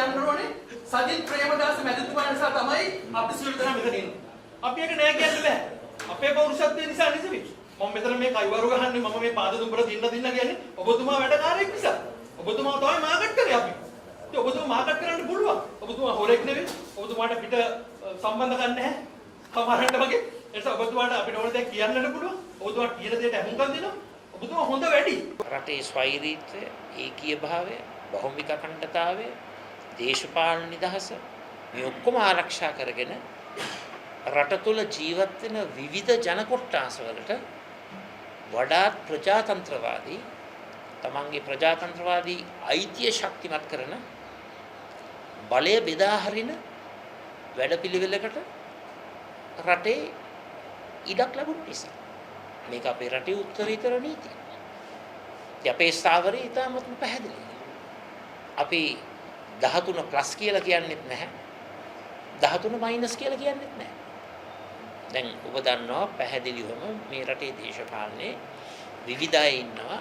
කියන්න ඕනේ සජිත් ප්‍රේමදාස මැතිතුමා නිසා තමයි අපි සියලු දෙනා මෙතන ඉන්නේ. අපි ඒක නෑ කියන්න බෑ. අපේ පෞරුෂත්වය නිසා නෙවෙයි. මම මෙතන මේ කයිවරු ගහන්නේ මම මේ පාද දුම්බර දින්න කියන්නේ ඔබතුමා වැඩකාරයෙක් නිසා. ඔබතුමා තමයි මාකට් කරේ අපි. ඉතින් ඔබතුමා මාකට් කරන්න පුළුවන්. ඔබතුමා හොරෙක් නෙවෙයි. ඔබතුමාට පිට සම්බන්ධ ගන්න නැහැ. කමරන්න වගේ. ඒ නිසා ඔබතුමාට අපිට ඕන දේ කියන්නත් පුළුවන්. ඔබතුමාට කියන දේට අහුම්කම් දෙනවා. ඔබතුමා හොඳ වැඩි. රටේ ස්වෛරීත්වය, ඒකීය භාවය, බහුමික අඛණ්ඩතාවය, දේශපාලන නිදහස මේ ඔක්කොම ආරක්ෂා කරගෙන රට තුළ ජීවත් වෙන විවිධ ජන කොට්ටාස වලට වඩාත් ප්‍රජාතන්ත්‍රවාදී තමන්ගේ ප්‍රජාතන්ත්‍රවාදී අයිතිය ශක්තිමත් කරන බලය බෙදා හරින වැඩපිළිවෙලකට රටේ ඉඩක් ලැබුණ නිසා මේක අපේ රටේ උත්තරීතර නීතිය. අපේ ස්ථාවරය ඉතාමත්ම පැහැදිලියි. අපි 13 ප්ලස් කියලා කියන්නෙත් නැහැ. 13 මයිනස් කියලා කියන්නෙත් නැහැ. දැන් ඔබ දන්නවා පැහැදිලිවම මේ රටේ දේශපාලනේ විවිධ අය ඉන්නවා.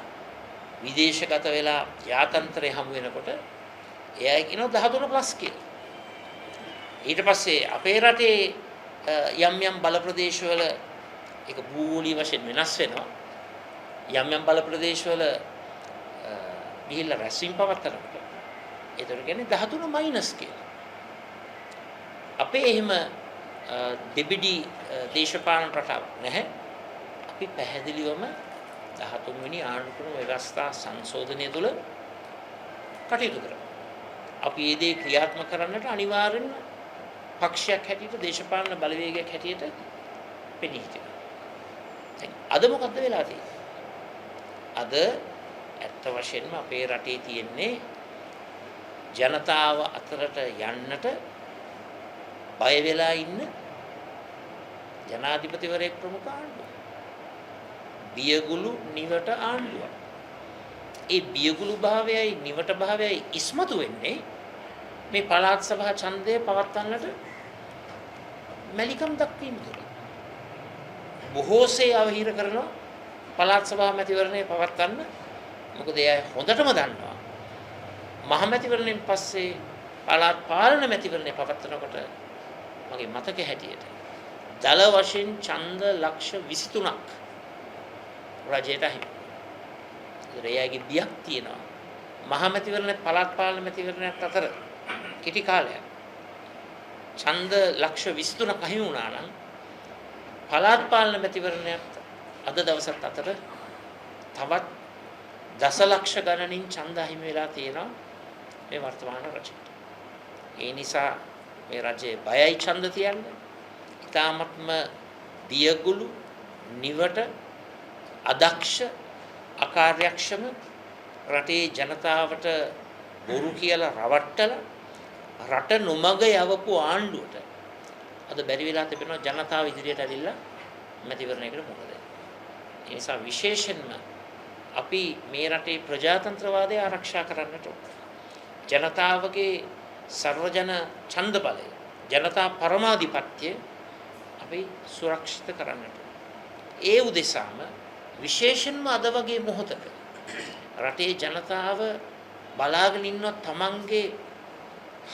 විදේශගත වෙලා යාතන්ත්‍රය හමු වෙනකොට එයා කියනවා 13 ප්ලස් කියලා. ඊට පස්සේ අපේ රටේ යම් යම් බල ප්‍රදේශවල ඒක භූගෝලීය වශයෙන් වෙනස් වෙනවා. යම් යම් බල ප්‍රදේශවල ගිහිල්ලා රැස්වීම පවත්තරනකොට ඒතර කියන්නේ 13 මයිනස් කියලා. අපේ එහෙම දෙබිඩි දේශපාලන රටාවක් නැහැ. අපි පැහැදිලිවම 13 වෙනි ආණ්ඩුක්‍රම ව්‍යවස්ථා සංශෝධනය තුළ කටයුතු කරනවා. අපි මේ දේ ක්‍රියාත්මක කරන්නට අනිවාර්යෙන්ම පක්ෂයක් හැටියට දේශපාලන බලවේගයක් හැටියට පෙනී හිටිනවා. අද මොකද්ද වෙලා තියෙන්නේ? අද ඇත්ත වශයෙන්ම අපේ රටේ තියෙන්නේ ජනතාව අතරට යන්නට බය වෙලා ඉන්න ජනාධිපතිවරයෙක් ප්‍රමුඛ ආණ්ඩුව. බියගුළු නිවට ආණ්ඩුව. ඒ බියගුළු භාවයයි නිවට භාවයයි ඉස්මතු වෙන්නේ මේ පළාත් සභා ඡන්දය පවත්වන්නට මැලිකම් දක්වීම තුළින්. බොහෝසේ අවහිර කරනවා පළාත් සභා මැතිවරණය පවත්වන්න. මොකද එයා හොඳටම දන්නවා මහ මැතිවරණයෙන් පස්සේ පළාත් පාලන මැතිවරණය පවත්වනකොට මගේ මතක හැටියට දල වශයෙන් ඡන්ද ලක්ෂ 23ක් රජයට අහිමි. එයාගේ බියක් තියෙනවා මහ මැතිවරණ පළාත් පාලන මැතිවරණයත් අතර කිටි කාලයක් ඡන්ද ලක්ෂ 23ක් අහිමි වුණා නම් පළාත් පාලන මැතිවරණයත් අද දවසත් අතර තවත් දසලක්ෂ ගණනින් ඡන්ද අහිමි වෙලා තියෙනවා මේ වර්තමාන රජයට. ඒ නිසා මේ රජයේ බයයි ඡන්ද තියන්නේ. ඊ타මත්ම බියගුළු නිවට අදක්ෂ අකාර්යක්ෂම රටේ ජනතාවට බොරු කියලා රවට්ටලා රට නොමග යවපු ආණ්ඩුවට අද බැරි වෙලා තිබෙනවා ජනතාව ඉදිරියට ඇවිල්ලා මැතිවරණයකට මුහුණ දෙන්න. ඒ නිසා විශේෂයෙන්ම අපි මේ රටේ ප්‍රජාතන්ත්‍රවාදය ආරක්ෂා කරන්නට ඕන. ජනතාවගේ සර්වජන ඡන්ද බලය, ජනතා පරමාධිපත්‍ය අපි සුරක්ෂිත කරන්නට ඕන. ඒ උදෙසාම විශේෂයෙන්ම අද වගේ මොහොතක රටේ ජනතාව බලාගෙන ඉන්න තමන්ගේ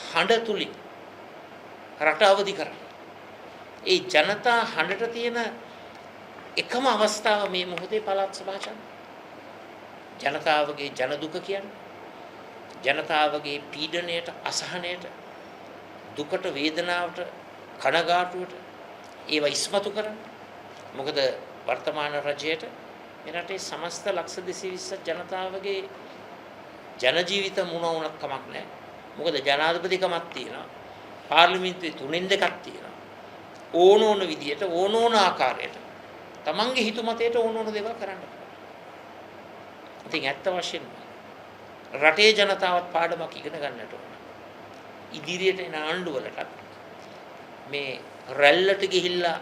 හඬ තුලින් රට අවදි කරන්න. ඒ ජනතා හඬට තියෙන එකම අවස්ථාව මේ මොහොතේ පළාත් සභා ඡන්දය. ජනතාවගේ ජන දුක කියන්නේ ජනතාවගේ පීඩණයට අසහනයට දුකට වේදනාවට කනගාටුවට ඒව ඉස්මතු කරන්න. මොකද වර්තමාන රජයට මේ රටේ සමස්ත ලක්ෂ 220 ජනතාවගේ ජන ජීවිත මුණ උනක් කමක් නැහැ. මොකද ජනාධිපතිකමක් තියෙනවා. පාර්ලිමේන්තුවේ 3න් 2ක් තියෙනවා. ඕන විදියට ඕන ආකාරයට තමන්ගේ හිතුමතේට ඕන දේවල් කරන්න. ඉතින් ඇත්ත වශයෙන්ම රටේ ජනතාවත් පාඩමක් ඉගෙන ගන්නට ඕන. ඉදිරියට එන ආණ්ඩුවලට මේ රැල්ලට ගිහිල්ලා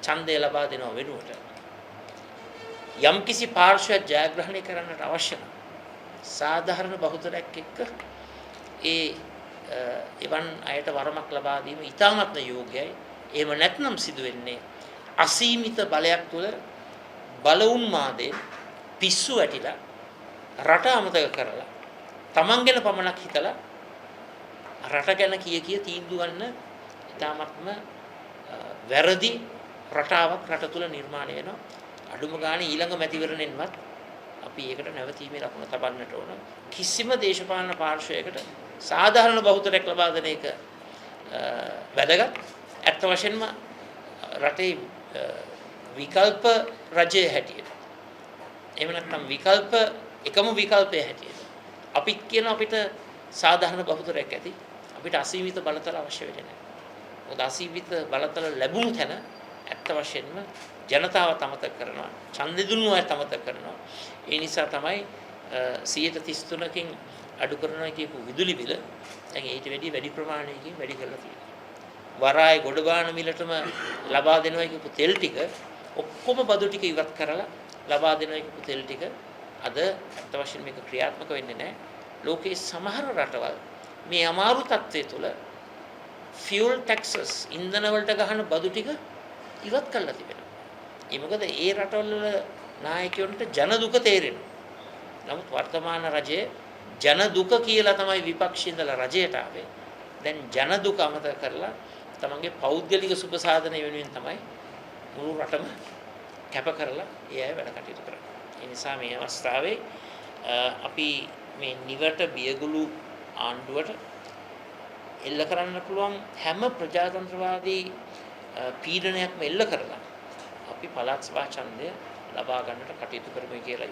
ඡන්දය ලබා දෙනව වෙනුවට යම්කිසි පාර්ශ්වයක් ජයග්‍රහණය කරන්නට අවශ්‍ය නම් සාධාරණ බහුතරයක් එක්ක ඒ එවන් අයට වරමක් ලබා දීම ඉතාමත්ම යෝග්‍යයි. එහෙම නැත්නම් සිදු වෙන්නේ අසීමිත බලයක් තුළ බල උන්මාදයෙන් පිස්සු ඇටිලා රට අමතක කරලා තමන් ගැන පමණක් හිතලා රට ගැන කිය තීන්දුව ගන්න ඉතාමත්ම වැරදි රටාවක් රට තුල නිර්මාණය වෙනවා. අඩුම ගානේ ඊළඟ මැතිවරණයෙන්වත් අපි ඒකට නැවතීමේ ලකුණ තබන්නට ඕන. කිසිම දේශපාලන පාර්ශ්වයකට සාධාරණ බහුතරයක් ලබා දෙන එක වැදගත්. ඇත්ත වශයෙන්ම රටේ විකල්ප රජයේ හැටියට එහෙම නැත්නම් එකම විකල්පය හැටියට අපිත් කියන අපිට සාධාරණ බහුතරයක් ඇති. අපිට අසීමිත බලතල අවශ්‍ය වෙන්නේ නැහැ. මොකද අසීමිත බලතල ලැබුණු තැන ඇත්ත වශයෙන්ම ජනතාව තමතක කරනවා. ඡන්දෙ දුන්නු අය තමතක කරනවා. ඒ නිසා තමයි 133කින් අඩු කරනවා කියපු විදුලි බිල දැන් ඊට වැඩි ප්‍රමාණයකින් වැඩි කරලා තියෙනවා. වරාය ගොඩබාන මිලටම ලබා දෙනවා කියපු තෙල් ටික ඔක්කොම බදු ටික ඉවත් කරලා ලබා දෙනවා කියපු තෙල් ටික අද ඇත්ත වශයෙන්ම මේක ක්‍රියාත්මක වෙන්නේ නැහැ. ලෝකයේ සමහර රටවල් මේ අමාරු තත්ත්වය තුළ fuel taxes ඉන්ධන වලට ගහන බදු ටික ඉවත් කරලා තිබෙනවා. ඒ මොකද ඒ රටවල නායකයන්ට ජන දුක තේරෙනවා. නමුත් වර්තමාන රජයේ ජන දුක කියලා තමයි විපක්ෂයේ ඉඳලා රජයට ආවේ. දැන් ජන දුක අමතක කරලා තමන්ගේ පෞද්ගලික සුබ සාධන වෙනුවෙන් තමයි මුළු රටම කැප කරලා ඒ අය වැඩ කටයුතු කරන්නේ. ඒ නිසා මේ අවස්ථාවේ අපි මේ නිවට බියගුළු ආණ්ඩුවට එල්ල කරන්න පුළුවන් හැම ප්‍රජාතන්ත්‍රවාදී පීඩනයක්ම එල්ල කරලා අපි පළාත් සභා ඡන්දය ලබා ගන්නට කටයුතු කරමු කියලා